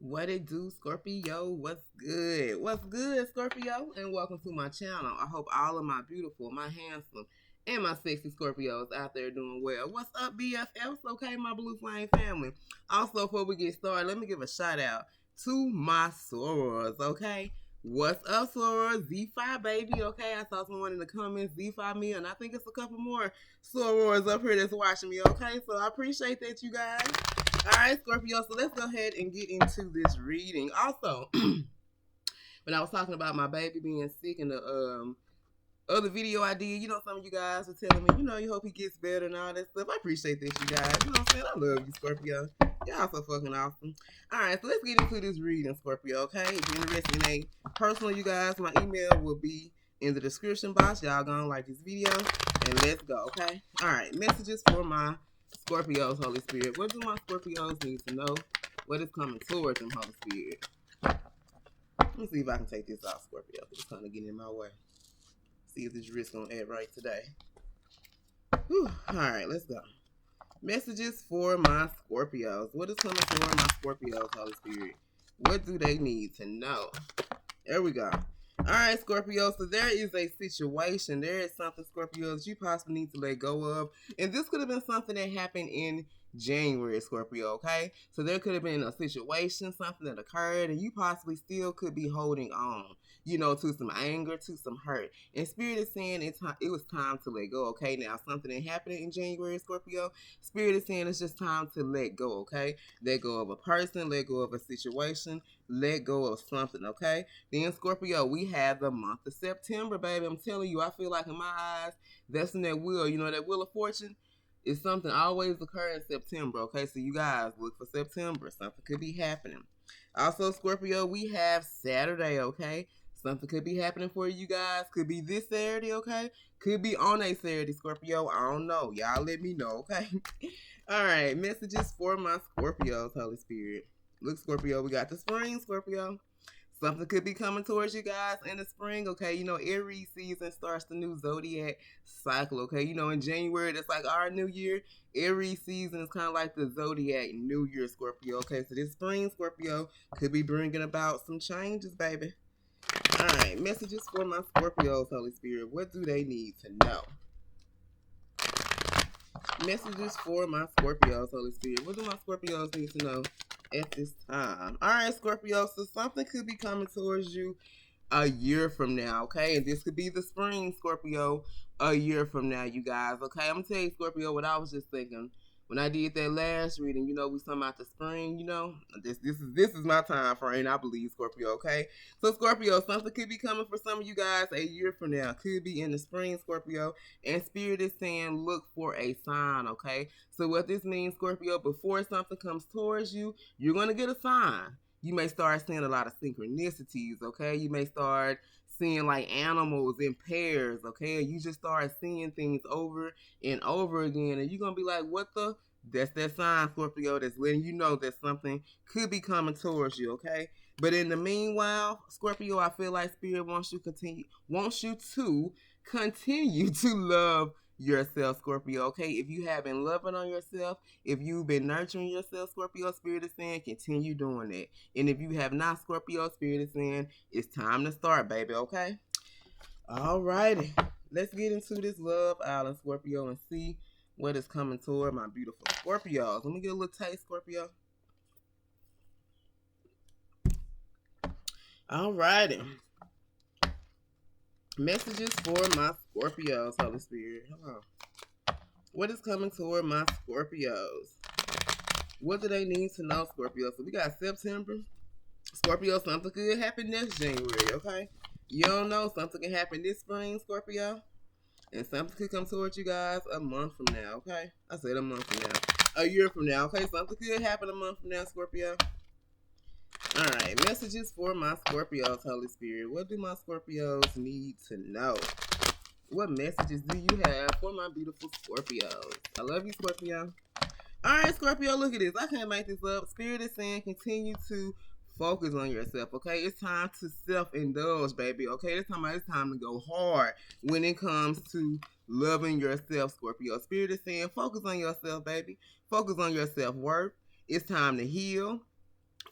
What it do, Scorpio? What's good? What's good, Scorpio? And welcome to my channel. I hope all of my beautiful, my handsome, and my sexy Scorpios out there doing well. What's up, BFFs? Okay, my Blue Flame family. Also, before we get started, let me give a shout out to my sorors, okay? What's up, sorors? Z5, baby, okay? I saw someone in the comments, Z5 me, and I think it's a couple more sorors up here that's watching me, okay? So I appreciate that, you guys. All right, Scorpio. So let's go ahead and get into this reading. Also, when I was talking about my baby being sick in the other video I did, some of you guys were telling me, you hope he gets better and all that stuff. I appreciate that, you guys. You know what I'm saying? I love you, Scorpio. Y'all so fucking awesome. All right, so let's get into this reading, Scorpio. Okay, if you're interested in a personal, you guys, my email will be in the description box. Y'all gonna like this video, and let's go. Okay. All right, messages for my Scorpios, Holy Spirit. What do my Scorpios need to know? What is coming towards them, Holy Spirit? Let me see if I can take this off, Scorpio. It's kind of getting in my way. See if this wrist gonna add right today. Whew. All right, let's go. Messages for my Scorpios. What is coming for my Scorpios, Holy Spirit? What do they need to know? There we go. All right, Scorpio. So there is a situation. There is something, Scorpios, you possibly need to let go of. And this could have been something that happened in January, Scorpio, okay? So there could have been a situation, something that occurred, and you possibly still could be holding on, to some anger, to some hurt. And Spirit is saying it was time to let go, okay? Now, something that happened in January, Scorpio, Spirit is saying it's just time to let go, okay? Let go of a person, let go of a situation, let go of something, okay? Then, Scorpio, we have the month of September, baby. I'm telling you, I feel like in my eyes, that's in that wheel, that wheel of fortune. It's something always occur in September, okay? So you guys, look for September. Something could be happening. Also, Scorpio, we have Saturday, okay? Something could be happening for you guys. Could be this Saturday, okay? Could be on a Saturday, Scorpio. I don't know. Y'all let me know, okay? All right, messages for my Scorpios, Holy Spirit. Look, Scorpio, we got the spring, Scorpio. Something could be coming towards you guys in the spring, okay? Aries season starts the new zodiac cycle, okay? In January, that's like our new year. Aries season is kind of like the zodiac new year, Scorpio, okay? So this spring, Scorpio, could be bringing about some changes, baby. All right, messages for my Scorpios, Holy Spirit. What do they need to know? Messages for my Scorpios, Holy Spirit. What do my Scorpios need to know at this time? All right, Scorpio. So something could be coming towards you a year from now, okay? And this could be the spring, Scorpio, a year from now, you guys, okay? I'm gonna tell you, Scorpio, what I was just thinking when I did that last reading. We talking about the spring. This is my time frame, I believe, Scorpio, okay? So Scorpio, something could be coming for some of you guys a year from now. Could be in the spring, Scorpio. And Spirit is saying look for a sign, okay? So what this means, Scorpio, before something comes towards you, you're gonna get a sign. You may start seeing a lot of synchronicities, okay? You may start seeing like animals in pairs, okay? You just start seeing things over and over again, and you're gonna be like, what the? That's that sign, Scorpio, that's letting you know that something could be coming towards you, okay? But in the meanwhile, Scorpio, I feel like Spirit wants you to continue to love yourself, Scorpio, okay? If you have been loving on yourself, if you've been nurturing yourself, Scorpio, Spirit is saying continue doing it. And if you have not, Scorpio, Spirit is saying it's time to start, baby, okay? All righty. Let's get into this love island, Scorpio, and see what is coming toward my beautiful Scorpios. Let me get a little taste, Scorpio. All righty. Messages for my Scorpios, Holy Spirit. Hello. What is coming toward my Scorpios? What do they need to know, Scorpio? So we got September. Scorpio, something could happen next January, okay? You don't know. Something can happen this spring, Scorpio. And something could come towards you guys a month from now, okay? I said a month from now. A year from now, okay? Something could happen a month from now, Scorpio. All right, messages for my Scorpios, Holy Spirit. What do my Scorpios need to know? What messages do you have for my beautiful Scorpios? I love you, Scorpio. All right, Scorpio, look at this. I can't make this up. Spirit is saying continue to focus on yourself, okay? It's time to self-indulge, baby, okay? It's time to go hard when it comes to loving yourself, Scorpio. Spirit is saying focus on yourself, baby. Focus on your self-worth. It's time to heal.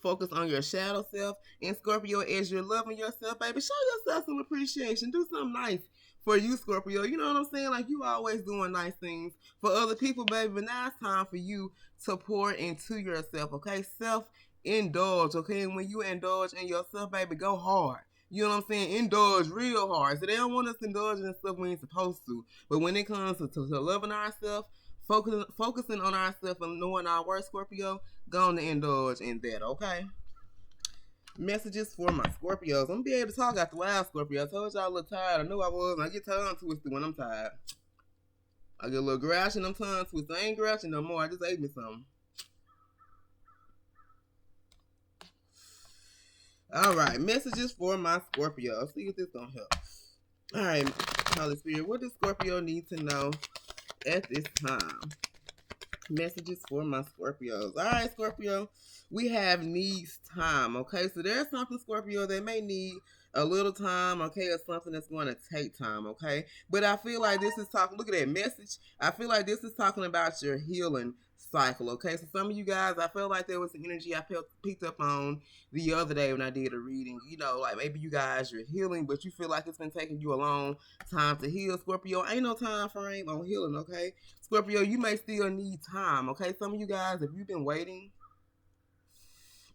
focus on your shadow self. And Scorpio, as you're loving yourself, baby, show yourself some appreciation. Do something nice for you, Scorpio. You know what I'm saying? Like, you always doing nice things for other people, baby. But now it's time for you to pour into yourself, okay? Self-indulge, okay? And when you indulge in yourself, baby, go hard. You know what I'm saying? Indulge real hard. So they don't want us indulging in stuff we ain't supposed to. But when it comes to loving ourselves, focusing on ourselves and knowing our worth, Scorpio, go on to indulge in that, okay? Messages for my Scorpios. I'm gonna be able to talk after a while, Scorpio. I told y'all a little tired. I knew I was. I get tongue twisted when I'm tired. I get a little grouchy and I'm tongue twisted. I ain't grouchy no more. I just ate me something. Alright, messages for my Scorpio. Let's see if this gonna help. Alright, Holy Spirit, what does Scorpio need to know at this time? Messages for my Scorpios. Alright, Scorpio, we have needs time, okay? So there's something, Scorpio, that may need a little time, okay, or something that's going to take time, okay? But I feel like this is talking, look at that message. I feel like this is talking about your healing cycle, okay? So some of you guys, I felt like there was an energy I picked up on the other day when I did a reading. You know, like maybe you guys, you're healing, but you feel like it's been taking you a long time to heal. Scorpio, ain't no time frame on healing, okay? Scorpio, you may still need time, okay? Some of you guys, if you've been waiting,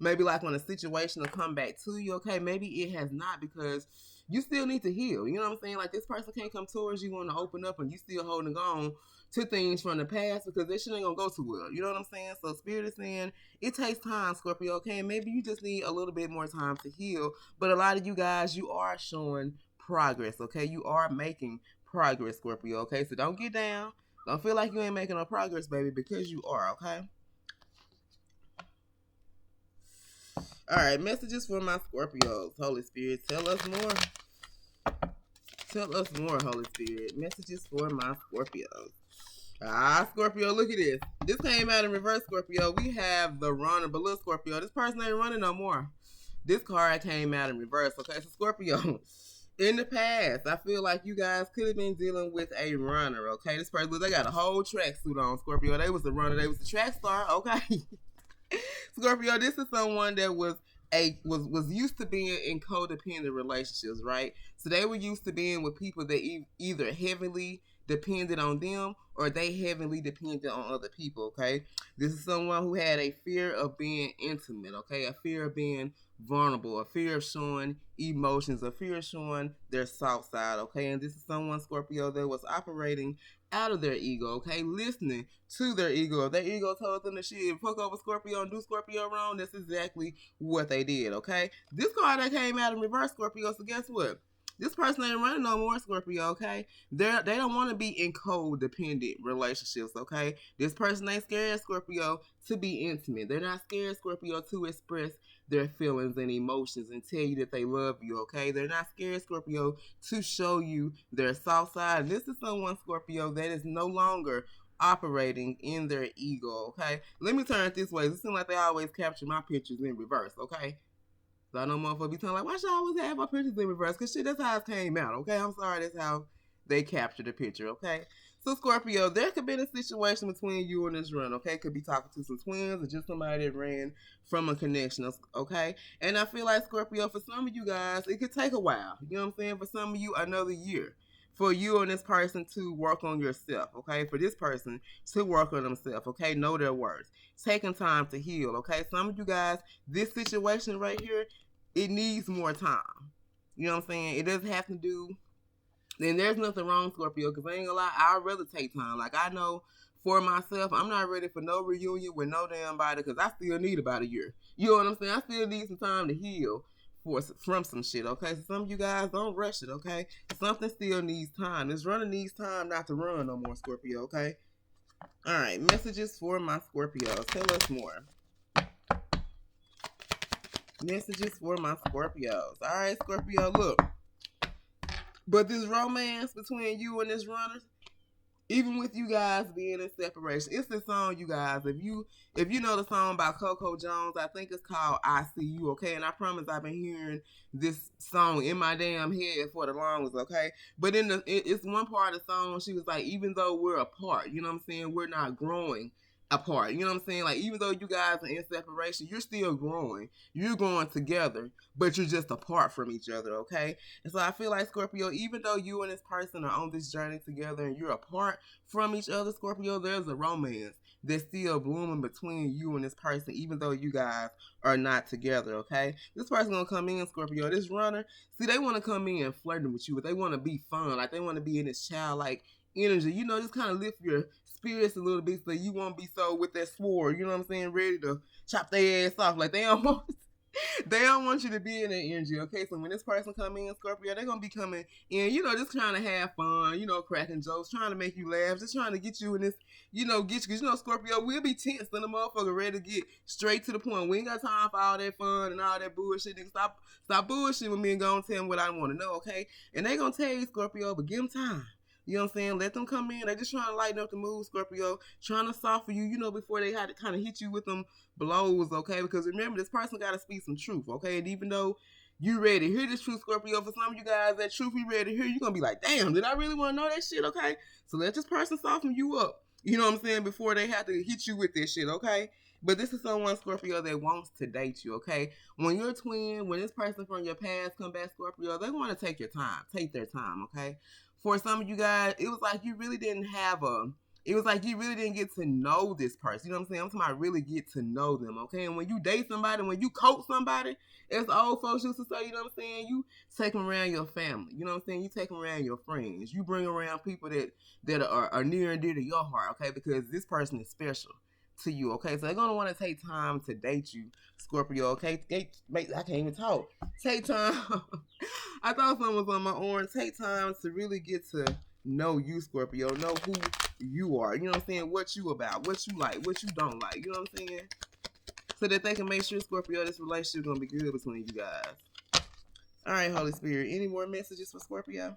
maybe like on a situation to come back to you, okay? Maybe it has not, because you still need to heal. You know what I'm saying? Like, this person can't come towards you, want to open up, and you still holding on to things from the past, because this shit ain't gonna go too well. You know what I'm saying? So Spirit is saying it takes time, Scorpio, okay? And maybe you just need a little bit more time to heal. But a lot of you guys, you are showing progress, okay? You are making progress, Scorpio, okay? So don't get down. Don't feel like you ain't making no progress, baby, because you are, okay? Alright, messages for my Scorpios. Holy Spirit, tell us more. Tell us more, Holy Spirit. Messages for my Scorpios. Scorpio, look at this. This came out in reverse, Scorpio. We have the runner, but look, Scorpio, this person ain't running no more. This card came out in reverse, okay? So, Scorpio, in the past, I feel like you guys could have been dealing with a runner, okay? This person, look, they got a whole tracksuit on, Scorpio. They was the runner. They was the track star, okay? Scorpio, this is someone that was used to being in codependent relationships, right? So they were used to being with people that either heavily depended on them or they heavily depended on other people, okay? This is someone who had a fear of being intimate, okay? A fear of being vulnerable, a fear of showing emotions, a fear of showing their soft side, okay? And this is someone, Scorpio, that was operating out of their ego, okay? Listening to their ego. If their ego told them to shit, fuck over Scorpio and do Scorpio wrong, that's exactly what they did, okay? This card that came out in reverse, Scorpio, so guess what? This person ain't running no more, Scorpio, okay? They don't want to be in codependent relationships, okay? This person ain't scared, Scorpio, to be intimate. They're not scared, Scorpio, to express their feelings and emotions and tell you that they love you, okay? They're not scared, Scorpio, to show you their soft side. And this is someone, Scorpio, that is no longer operating in their ego, okay? Let me turn it this way. It seems like they always capture my pictures in reverse, okay? So I know motherfuckers be telling like, why should I always have my pictures in reverse? Because shit, that's how it came out, okay? I'm sorry, that's how they captured the picture, okay? So Scorpio, there could be a situation between you and this run, okay? Could be talking to some twins or just somebody that ran from a connection, okay? And I feel like, Scorpio, for some of you guys, it could take a while. You know what I'm saying? For some of you, another year. For you and this person to work on yourself, okay? For this person to work on themselves, okay? Know their worth. Taking time to heal, okay? Some of you guys, this situation right here, it needs more time. You know what I'm saying? It doesn't have to do, and there's nothing wrong, Scorpio, because I ain't gonna lie, I'd rather take time. Like, I know for myself, I'm not ready for no reunion with no damn body, because I still need about a year. You know what I'm saying? I still need some time to heal from some shit, okay? So some of you guys, don't rush it, okay? Something still needs time. This runner needs time not to run no more, Scorpio, okay? Alright, messages for my Scorpios. Tell us more. Messages for my Scorpios. Alright, Scorpio, look. But this romance between you and this runner, even with you guys being in separation, it's the song, you guys. If you know the song by Coco Jones, I think it's called I See You, okay? And I promise I've been hearing this song in my damn head for the longest, okay? But it's one part of the song, she was like, even though we're apart, you know what I'm saying? We're not growing apart. You know what I'm saying? Like, even though you guys are in separation, you're still growing. You're growing together, but you're just apart from each other, okay? And so I feel like, Scorpio, even though you and this person are on this journey together and you're apart from each other, Scorpio, there's a romance that's still blooming between you and this person, even though you guys are not together, okay? This person gonna come in, Scorpio, this runner, see, they want to come in flirting with you, but they want to be fun. Like, they want to be in this childlike energy, you know, just kind of lift your spirits a little bit so you won't be so with that sword, you know what I'm saying, ready to chop their ass off. Like, they don't want you to be in that energy, okay? So when this person come in, Scorpio, they're gonna be coming in, you know, just trying to have fun, you know, cracking jokes, trying to make you laugh, just trying to get you in this, you know, get you, because, you know, Scorpio, we'll be tense and the motherfucker ready to get straight to the point. We ain't got time for all that fun and all that bullshit. Nigga, stop bullshit with me and go and tell them what I want to know, okay? And they gonna tell you, Scorpio, but give them time. You know what I'm saying? Let them come in. They just trying to lighten up the mood, Scorpio. Trying to soften you, you know, before they had to kind of hit you with them blows, okay? Because remember, this person got to speak some truth, okay? And even though you ready to hear this truth, Scorpio, for some of you guys, that truth you ready to hear, you're going to be like, damn, did I really want to know that shit, okay? So let this person soften you up, you know what I'm saying, before they have to hit you with this shit, okay? But this is someone, Scorpio, that wants to date you, okay? When you're a twin, when this person from your past come back, Scorpio, they want to take their time, okay? For some of you guys, it was like you really didn't get to know this person. You know what I'm saying? I'm talking about really get to know them, okay? And when you date somebody, when you coach somebody, as the old folks used to say, you know what I'm saying? You take them around your family. You know what I'm saying? You take them around your friends. You bring around people that are near and dear to your heart, okay? Because this person is special to you, okay? So they're going to want to take time to date you, Scorpio, okay? I can't even talk. Take time. I thought something was on my arm. Take time to really get to know you, Scorpio. Know who you are. You know what I'm saying? What you about. What you like. What you don't like. You know what I'm saying? So that they can make sure, Scorpio, this relationship is going to be good between you guys. All right, Holy Spirit. Any more messages for Scorpio?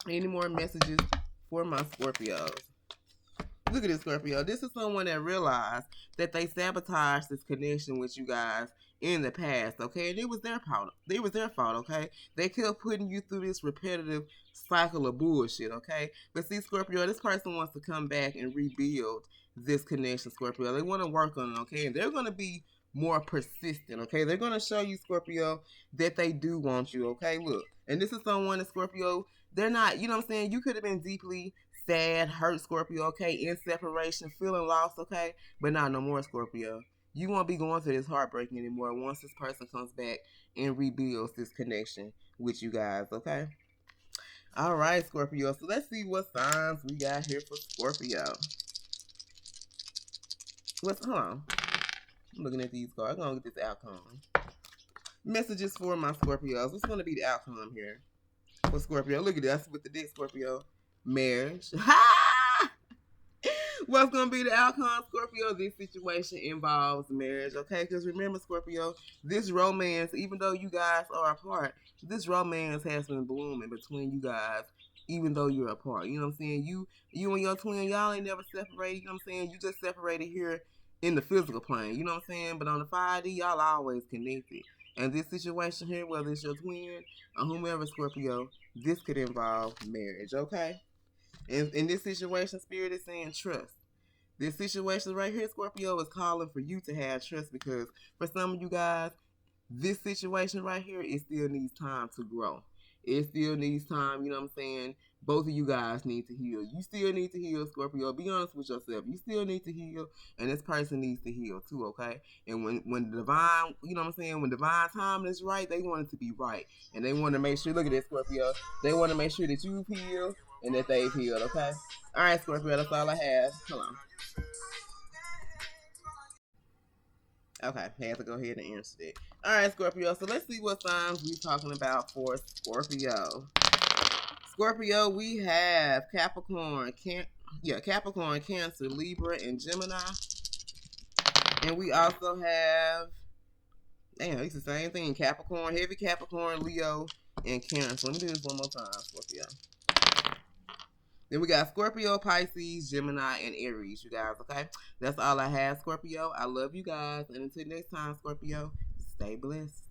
Any more messages for my Scorpios? Look at this, Scorpio. This is someone that realized that they sabotaged this connection with you guys in the past, okay? And it was their fault. It was their fault, okay? They kept putting you through this repetitive cycle of bullshit, okay? But see, Scorpio, this person wants to come back and rebuild this connection, Scorpio. They want to work on it, okay? And they're going to be more persistent, okay? They're going to show you, Scorpio, that they do want you, okay? Look, and this is someone that, Scorpio, they're not, you know what I'm saying? You could have been deeply sad, hurt, Scorpio, okay, in separation, feeling lost, okay, but not no more, Scorpio. You won't be going through this heartbreak anymore once this person comes back and rebuilds this connection with you guys, okay? All right, Scorpio, so let's see what signs we got here for Scorpio. Hold on. I'm looking at these cards. I'm going to get this outcome. Messages for my Scorpios. What's going to be the outcome here for Scorpio? Look at this with the dick, Scorpio. Marriage. What's going to be the outcome, Scorpio? This situation involves marriage, okay? Because remember, Scorpio, this romance, even though you guys are apart, this romance has been blooming between you guys, even though you're apart. You know what I'm saying? You and your twin, y'all ain't never separated. You know what I'm saying? You just separated here in the physical plane. You know what I'm saying? But on the 5D, y'all always connected. And this situation here, whether it's your twin or whomever, Scorpio, this could involve marriage, okay? And in this situation, Spirit is saying trust. This situation right here, Scorpio, is calling for you to have trust, because for some of you guys, this situation right here, it still needs time to grow. It still needs time, you know what I'm saying? Both of you guys need to heal. You still need to heal, Scorpio. Be honest with yourself. You still need to heal, and this person needs to heal too, okay? And when divine, you know what I'm saying, when divine timing is right, they want it to be right. And they want to make sure, look at this, Scorpio, they want to make sure that you've healed and that they've healed, okay? All right, Scorpio, that's all I have. Hold on. Okay, I have to go ahead and answer that. All right, Scorpio, so let's see what signs we're talking about for Scorpio. Scorpio, we have Capricorn, Cancer, Libra, and Gemini. And we also have, it's the same thing, Capricorn, heavy Capricorn, Leo, and Cancer. Let me do this one more time, Scorpio. Then we got Scorpio, Pisces, Gemini, and Aries, you guys, okay? That's all I have, Scorpio. I love you guys. And until next time, Scorpio, stay blessed.